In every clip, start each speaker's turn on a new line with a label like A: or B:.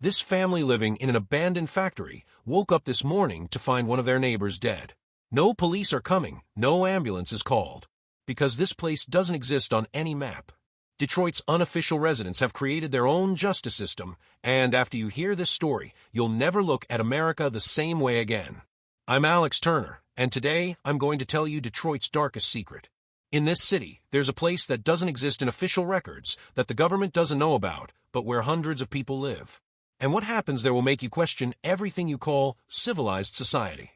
A: This family living in an abandoned factory woke up this morning to find one of their neighbors dead. No police are coming, no ambulance is called, because this place doesn't exist on any map. Detroit's unofficial residents have created their own justice system, and after you hear this story, you'll never look at America the same way again. I'm Alex Turner, and today I'm going to tell you Detroit's darkest secret. In this city, there's a place that doesn't exist in official records, that the government doesn't know about, but where hundreds of people live. And what happens there will make you question everything you call civilized society.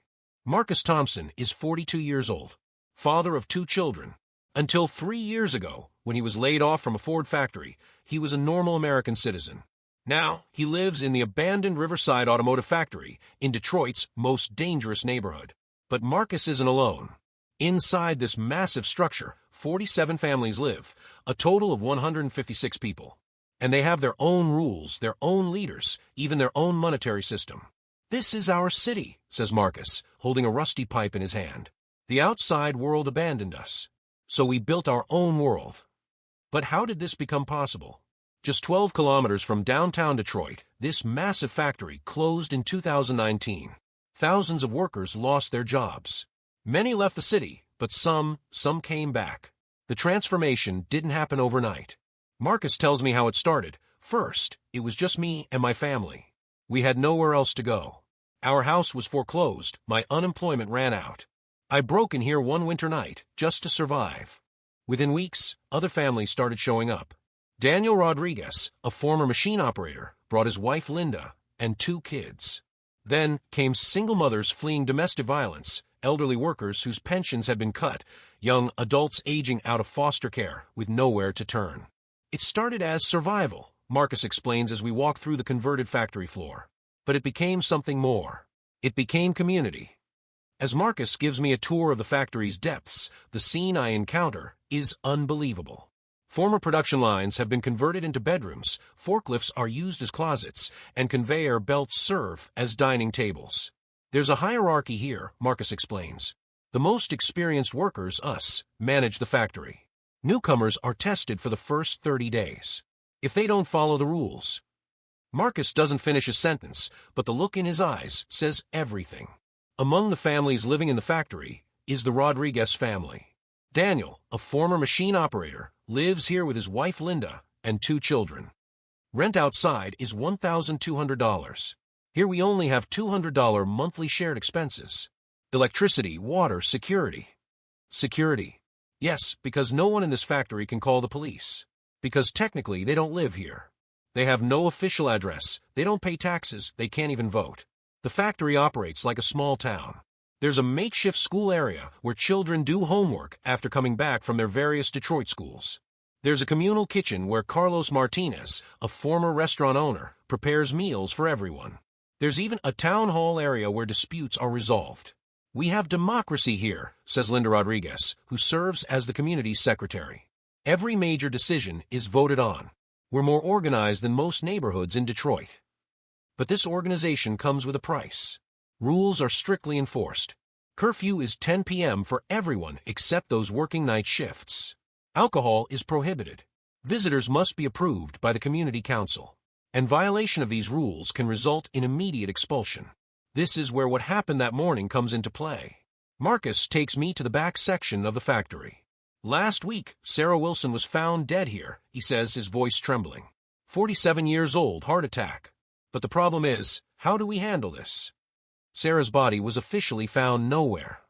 A: Marcus Thompson is 42 years old, father of 2 children. Until 3 years ago, when he was laid off from a Ford factory, he was a normal American citizen. Now, he lives in the abandoned Riverside Automotive Factory in Detroit's most dangerous neighborhood. But Marcus isn't alone. Inside this massive structure, 47 families live, a total of 156 people. And they have their own rules, their own leaders, even their own monetary system. "This is our city," says Marcus, holding a rusty pipe in his hand. "The outside world abandoned us, so we built our own world." But how did this become possible? Just 12 kilometers from downtown Detroit, this massive factory closed in 2019. Thousands of workers lost their jobs. Many left the city, but some came back. The transformation didn't happen overnight. Marcus tells me how it started. First, it was just me and my family. We had nowhere else to go. Our house was foreclosed, my unemployment ran out. I broke in here one winter night, just to survive. Within weeks, other families started showing up. Daniel Rodriguez, a former machine operator, brought his wife Linda and 2 kids. Then came single mothers fleeing domestic violence, elderly workers whose pensions had been cut, young adults aging out of foster care with nowhere to turn. It started as survival, Marcus explains as we walk through the converted factory floor. But it became something more. It became community. As Marcus gives me a tour of the factory's depths, the scene I encounter is unbelievable. Former production lines have been converted into bedrooms, forklifts are used as closets, and conveyor belts serve as dining tables. There's a hierarchy here, Marcus explains. The most experienced workers, us, manage the factory. Newcomers are tested for the first 30 days. If they don't follow the rules. Marcus doesn't finish his sentence, but the look in his eyes says everything. Among the families living in the factory is the Rodriguez family. Daniel, a former machine operator, lives here with his wife Linda and 2 children. Rent outside is $1,200. Here we only have $200 monthly shared expenses. Electricity, water, security. Security. Yes, because no one in this factory can call the police. Because technically they don't live here. They have no official address, they don't pay taxes, they can't even vote. The factory operates like a small town. There's a makeshift school area where children do homework after coming back from their various Detroit schools. There's a communal kitchen where Carlos Martinez, a former restaurant owner, prepares meals for everyone. There's even a town hall area where disputes are resolved. "We have democracy here," says Linda Rodriguez, who serves as the community's secretary. "Every major decision is voted on. We're more organized than most neighborhoods in Detroit." But this organization comes with a price. Rules are strictly enforced. Curfew is 10 p.m. for everyone except those working night shifts. Alcohol is prohibited. Visitors must be approved by the community council. And violation of these rules can result in immediate expulsion. This is where what happened that morning comes into play. Marcus takes me to the back section of the factory. "Last week, Sarah Wilson was found dead here," he says, his voice trembling. 47 years old, heart attack. But the problem is, how do we handle this? Sarah's body was officially found nowhere.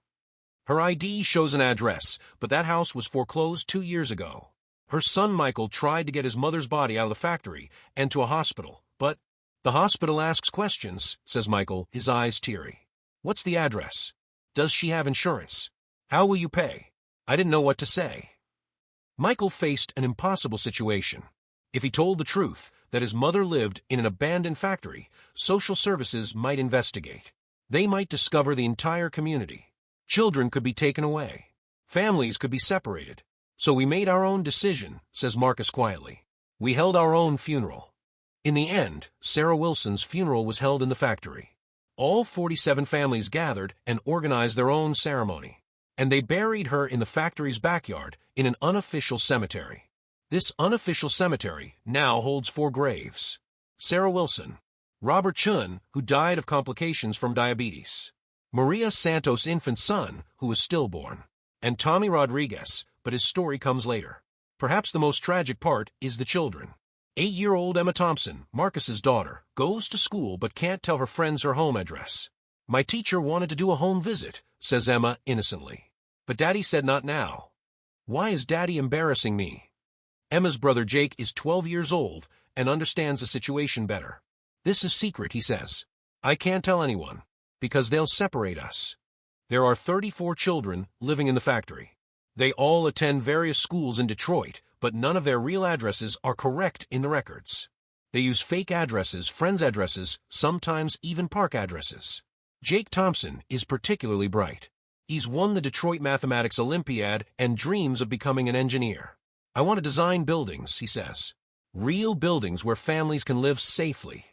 A: Her ID shows an address, but that house was foreclosed 2 years ago. Her son Michael tried to get his mother's body out of the factory and to a hospital, but the hospital asks questions, says Michael, his eyes teary. "What's the address? Does she have insurance? How will you pay?" I didn't know what to say. Michael faced an impossible situation. If he told the truth, that his mother lived in an abandoned factory, social services might investigate. They might discover the entire community. Children could be taken away. Families could be separated. So we made our own decision, says Marcus quietly. We held our own funeral. In the end, Sarah Wilson's funeral was held in the factory. All 47 families gathered and organized their own ceremony. And they buried her in the factory's backyard in an unofficial cemetery. This unofficial cemetery now holds 4 graves. Sarah Wilson, Robert Chun, who died of complications from diabetes. Maria Santos' infant son, who was stillborn. And Tommy Rodriguez, but his story comes later. Perhaps the most tragic part is the children. 8-year-old Emma Thompson, Marcus's daughter, goes to school but can't tell her friends her home address. "My teacher wanted to do a home visit," says Emma innocently. "But Daddy said not now." Why is Daddy embarrassing me? Emma's brother Jake is 12 years old and understands the situation better. "This is secret," he says. "I can't tell anyone, because they'll separate us." There are 34 children living in the factory. They all attend various schools in Detroit, but none of their real addresses are correct in the records. They use fake addresses, friends' addresses, sometimes even park addresses. Jake Thompson is particularly bright. He's won the Detroit Mathematics Olympiad and dreams of becoming an engineer. "I want to design buildings," he says. "Real buildings where families can live safely."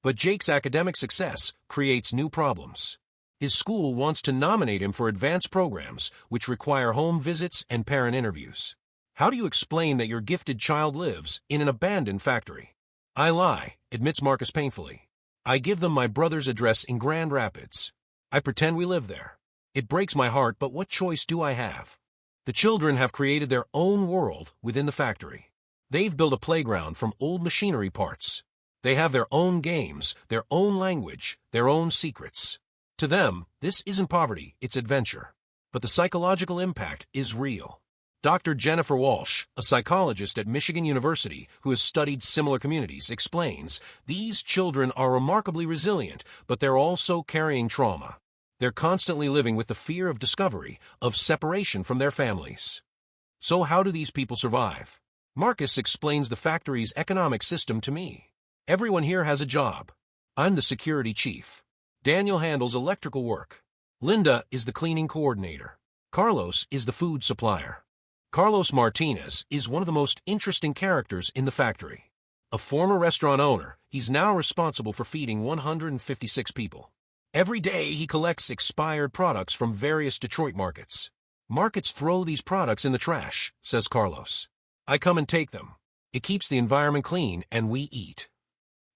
A: But Jake's academic success creates new problems. His school wants to nominate him for advanced programs, which require home visits and parent interviews. How do you explain that your gifted child lives in an abandoned factory? "I lie," admits Marcus painfully. "I give them my brother's address in Grand Rapids. I pretend we live there. It breaks my heart, but what choice do I have?" The children have created their own world within the factory. They've built a playground from old machinery parts. They have their own games, their own language, their own secrets. To them, this isn't poverty, it's adventure. But the psychological impact is real. Dr. Jennifer Walsh, a psychologist at Michigan University who has studied similar communities, explains, "These children are remarkably resilient, but they're also carrying trauma. They're constantly living with the fear of discovery, of separation from their families." So how do these people survive? Marcus explains the factory's economic system to me. "Everyone here has a job. I'm the security chief. Daniel handles electrical work. Linda is the cleaning coordinator. Carlos is the food supplier." Carlos Martinez is one of the most interesting characters in the factory. A former restaurant owner, he's now responsible for feeding 156 people. Every day he collects expired products from various Detroit markets. "Markets throw these products in the trash," says Carlos. "I come and take them. It keeps the environment clean and we eat."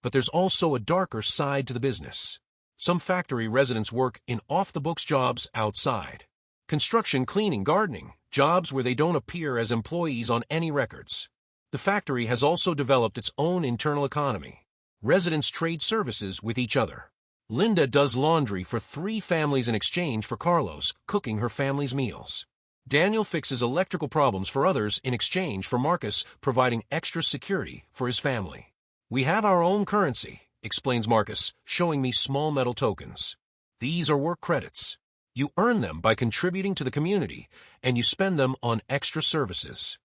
A: But there's also a darker side to the business. Some factory residents work in off-the-books jobs outside. Construction, cleaning, gardening, jobs where they don't appear as employees on any records. The factory has also developed its own internal economy. Residents trade services with each other. Linda does laundry for 3 families in exchange for Carlos cooking her family's meals. Daniel fixes electrical problems for others in exchange for Marcus providing extra security for his family. "We have our own currency," explains Marcus, showing me small metal tokens. "These are work credits. You earn them by contributing to the community, and you spend them on extra services."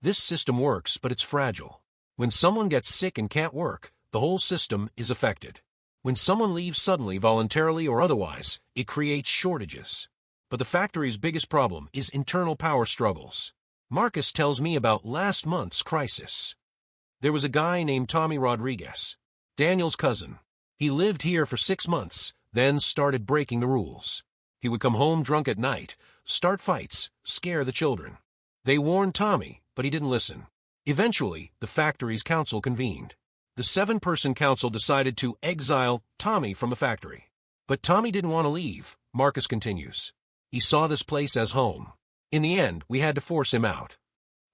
A: This system works, but it's fragile. When someone gets sick and can't work, the whole system is affected. When someone leaves suddenly, voluntarily or otherwise, it creates shortages. But the factory's biggest problem is internal power struggles. Marcus tells me about last month's crisis. There was a guy named Tommy Rodriguez, Daniel's cousin. He lived here for 6 months, then started breaking the rules. He would come home drunk at night, start fights, scare the children. They warned Tommy, but he didn't listen. Eventually, the factory's council convened. The 7-person council decided to exile Tommy from the factory. But Tommy didn't want to leave, Marcus continues. He saw this place as home. In the end, we had to force him out.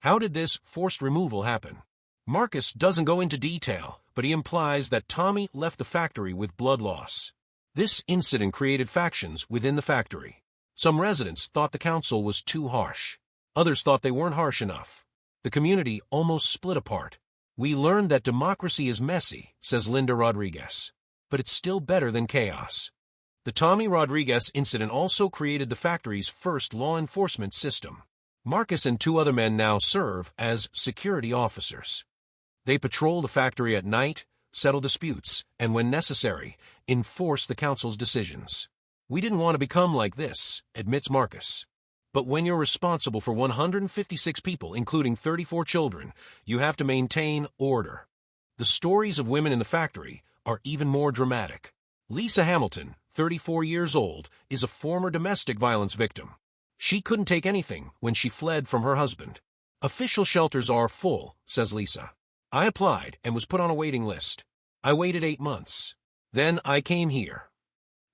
A: How did this forced removal happen? Marcus doesn't go into detail, but he implies that Tommy left the factory with blood loss. This incident created factions within the factory. Some residents thought the council was too harsh. Others thought they weren't harsh enough. The community almost split apart. "We learned that democracy is messy," says Linda Rodriguez. "But it's still better than chaos." The Tommy Rodriguez incident also created the factory's first law enforcement system. Marcus and 2 other men now serve as security officers. They patrol the factory at night, settle disputes, and when necessary, enforce the council's decisions. "We didn't want to become like this," admits Marcus. But when you're responsible for 156 people, including 34 children, you have to maintain order. The stories of women in the factory are even more dramatic. Lisa Hamilton, 34 years old, is a former domestic violence victim. She couldn't take anything when she fled from her husband. "Official shelters are full," says Lisa. "I applied and was put on a waiting list. I waited 8 months. Then I came here.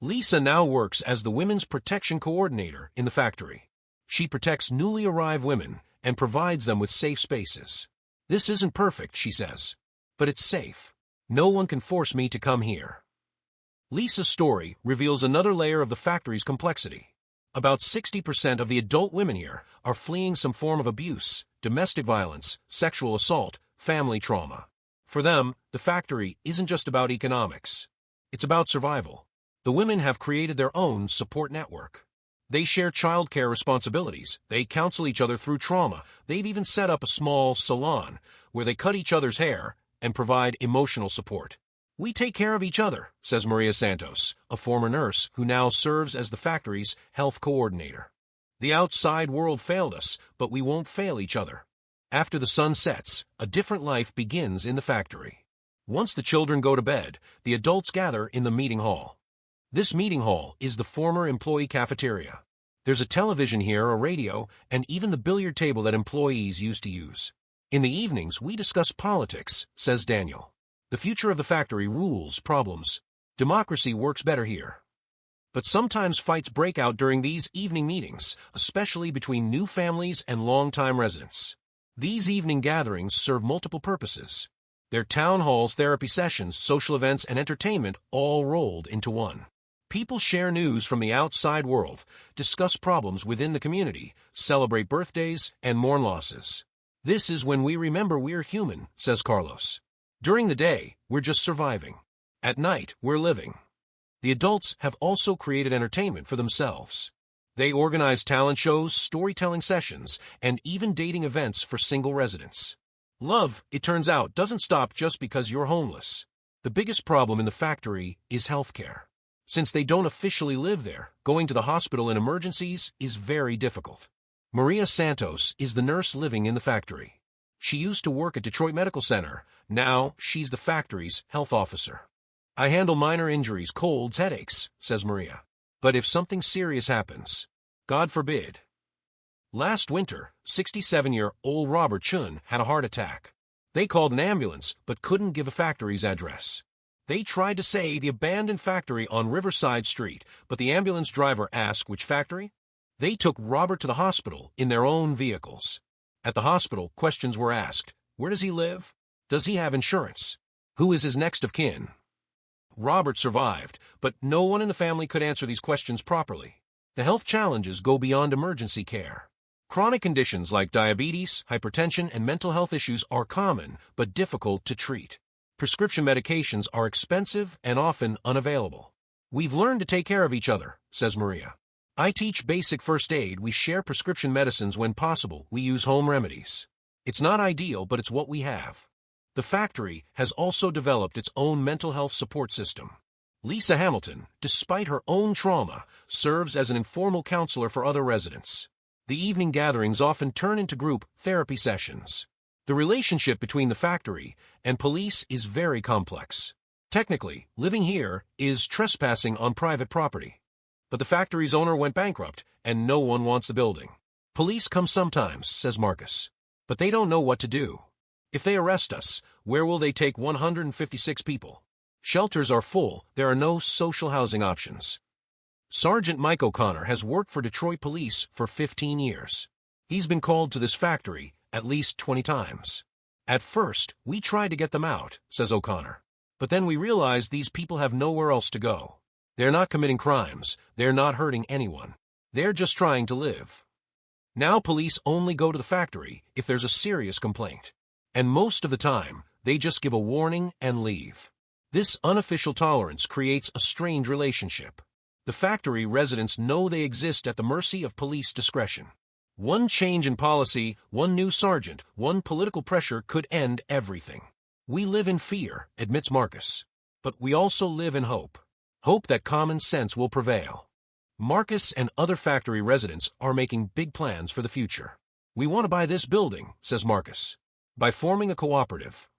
A: Lisa now works as the Women's Protection Coordinator in the factory. She protects newly arrived women and provides them with safe spaces. This isn't perfect, she says, but it's safe. No one can force me to come here. Lisa's story reveals another layer of the factory's complexity. About 60% of the adult women here are fleeing some form of abuse, domestic violence, sexual assault, family trauma. For them, the factory isn't just about economics. It's about survival. The women have created their own support network. They share childcare responsibilities, they counsel each other through trauma, they've even set up a small salon where they cut each other's hair and provide emotional support. We take care of each other, says Maria Santos, a former nurse who now serves as the factory's health coordinator. The outside world failed us, but we won't fail each other. After the sun sets, a different life begins in the factory. Once the children go to bed, the adults gather in the meeting hall. This meeting hall is the former employee cafeteria. There's a television here, a radio, and even the billiard table that employees used to use. In the evenings, we discuss politics, says Daniel. The future of the factory rules problems. Democracy works better here. But sometimes fights break out during these evening meetings, especially between new families and long-time residents. These evening gatherings serve multiple purposes. They're town halls, therapy sessions, social events, and entertainment all rolled into one. People share news from the outside world, discuss problems within the community, celebrate birthdays, and mourn losses. This is when we remember we're human, says Carlos. During the day, we're just surviving. At night, we're living. The adults have also created entertainment for themselves. They organize talent shows, storytelling sessions, and even dating events for single residents. Love, it turns out, doesn't stop just because you're homeless. The biggest problem in the factory is healthcare. Since they don't officially live there, going to the hospital in emergencies is very difficult. Maria Santos is the nurse living in the factory. She used to work at Detroit Medical Center. Now, she's the factory's health officer. I handle minor injuries, colds, headaches, says Maria. But if something serious happens, God forbid. Last winter, 67-year-old Robert Chun had a heart attack. They called an ambulance, but couldn't give a factory's address. They tried to say the abandoned factory on Riverside Street, but the ambulance driver asked which factory. They took Robert to the hospital in their own vehicles. At the hospital, questions were asked. Where does he live? Does he have insurance? Who is his next of kin? Robert survived, but no one in the family could answer these questions properly. The health challenges go beyond emergency care. Chronic conditions like diabetes, hypertension, and mental health issues are common but difficult to treat. Prescription medications are expensive and often unavailable. We've learned to take care of each other, says Maria. I teach basic first aid, we share prescription medicines when possible, we use home remedies. It's not ideal, but it's what we have. The factory has also developed its own mental health support system. Lisa Hamilton, despite her own trauma, serves as an informal counselor for other residents. The evening gatherings often turn into group therapy sessions. The relationship between the factory and police is very complex. Technically, living here is trespassing on private property. But the factory's owner went bankrupt, and no one wants the building. Police come sometimes, says Marcus, but they don't know what to do. If they arrest us, where will they take 156 people? Shelters are full, there are no social housing options. Sergeant Mike O'Connor has worked for Detroit Police for 15 years. He's been called to this factory at least 20 times. At first, we tried to get them out, says O'Connor. But then we realized these people have nowhere else to go. They're not committing crimes, they're not hurting anyone. They're just trying to live. Now police only go to the factory if there's a serious complaint. And most of the time, they just give a warning and leave. This unofficial tolerance creates a strained relationship. The factory residents know they exist at the mercy of police discretion. One change in policy, one new sergeant, one political pressure could end everything. We live in fear, admits Marcus. But we also live in hope. Hope that common sense will prevail. Marcus and other factory residents are making big plans for the future. We want to buy this building, says Marcus, by forming a cooperative.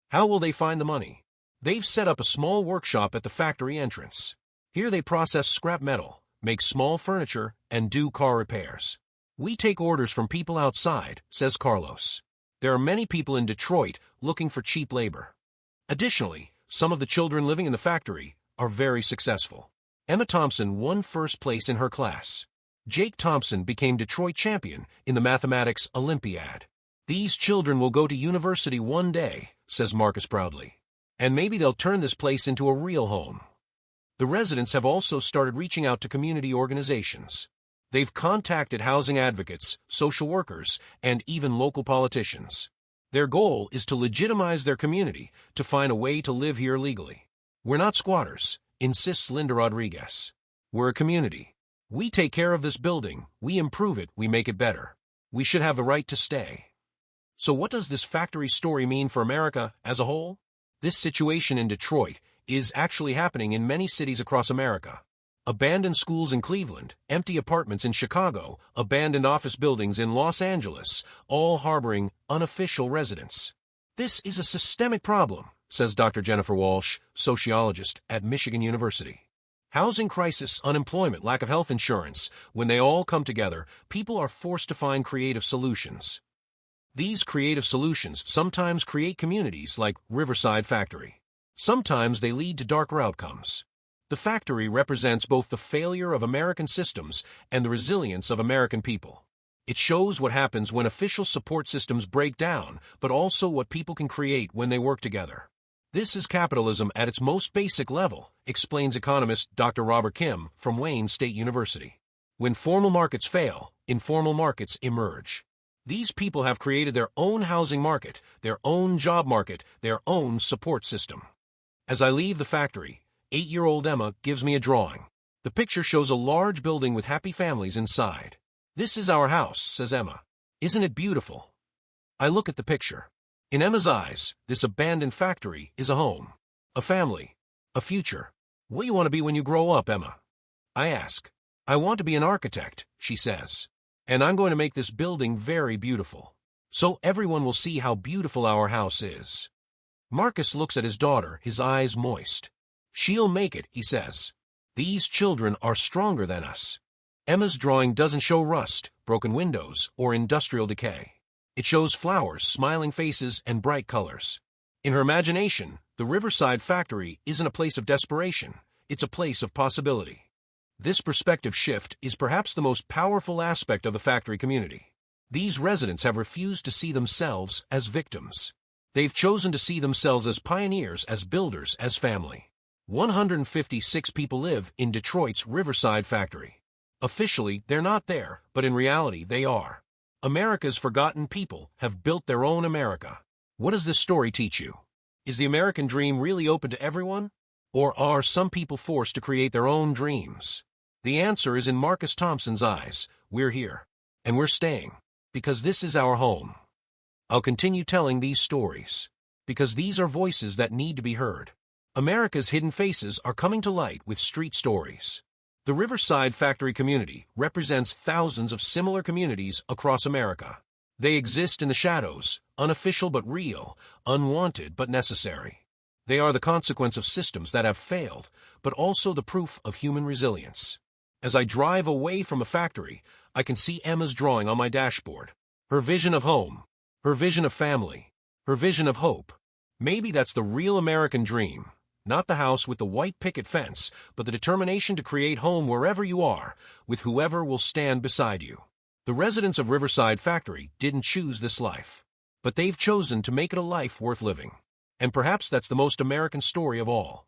A: How will they find the money? They've set up a small workshop at the factory entrance. Here they process scrap metal, make small furniture, and do car repairs. We take orders from people outside, says Carlos. There are many people in Detroit looking for cheap labor. Additionally, some of the children living in the factory are very successful. Emma Thompson won first place in her class. Jake Thompson became Detroit champion in the mathematics Olympiad. These children will go to university one day, says Marcus proudly. And maybe they'll turn this place into a real home. The residents have also started reaching out to community organizations. They've contacted housing advocates, social workers, and even local politicians. Their goal is to legitimize their community, to find a way to live here legally. We're not squatters, insists Linda Rodriguez. We're a community. We take care of this building, we improve it, we make it better. We should have the right to stay. So what does this factory story mean for America as a whole? This situation in Detroit is actually happening in many cities across America. Abandoned schools in Cleveland, empty apartments in Chicago, abandoned office buildings in Los Angeles, all harboring unofficial residents. This is a systemic problem, says Dr. Jennifer Walsh, sociologist at Michigan University. Housing crisis, unemployment, lack of health insurance, when they all come together, people are forced to find creative solutions. These creative solutions sometimes create communities like Riverside Factory. Sometimes they lead to darker outcomes. The factory represents both the failure of American systems and the resilience of American people. It shows what happens when official support systems break down, but also what people can create when they work together. This is capitalism at its most basic level, explains economist Dr. Robert Kim from Wayne State University. When formal markets fail, informal markets emerge. These people have created their own housing market, their own job market, their own support system. As I leave the factory, 8-year-old Emma gives me a drawing. The picture shows a large building with happy families inside. This is our house, says Emma. Isn't it beautiful? I look at the picture. In Emma's eyes, this abandoned factory is a home, a family, a future. What do you want to be when you grow up, Emma? I ask. I want to be an architect, she says. And I'm going to make this building very beautiful. So everyone will see how beautiful our house is. Marcus looks at his daughter, his eyes moist. She'll make it, he says. These children are stronger than us. Emma's drawing doesn't show rust, broken windows, or industrial decay. It shows flowers, smiling faces, and bright colors. In her imagination, the Riverside Factory isn't a place of desperation, it's a place of possibility. This perspective shift is perhaps the most powerful aspect of the factory community. These residents have refused to see themselves as victims. They've chosen to see themselves as pioneers, as builders, as family. 156 people live in Detroit's Riverside Factory. Officially, they're not there, but in reality, they are. America's forgotten people have built their own America. What does this story teach you? Is the American dream really open to everyone? Or are some people forced to create their own dreams? The answer is in Marcus Thompson's eyes. We're here. And we're staying. Because this is our home. I'll continue telling these stories. Because these are voices that need to be heard. America's hidden faces are coming to light with street stories. The Riverside Factory community represents thousands of similar communities across America. They exist in the shadows, unofficial but real, unwanted but necessary. They are the consequence of systems that have failed, but also the proof of human resilience. As I drive away from a factory, I can see Emma's drawing on my dashboard. Her vision of home, her vision of family, her vision of hope. Maybe that's the real American dream. Not the house with the white picket fence, but the determination to create home wherever you are, with whoever will stand beside you. The residents of Riverside Factory didn't choose this life, but they've chosen to make it a life worth living. And perhaps that's the most American story of all.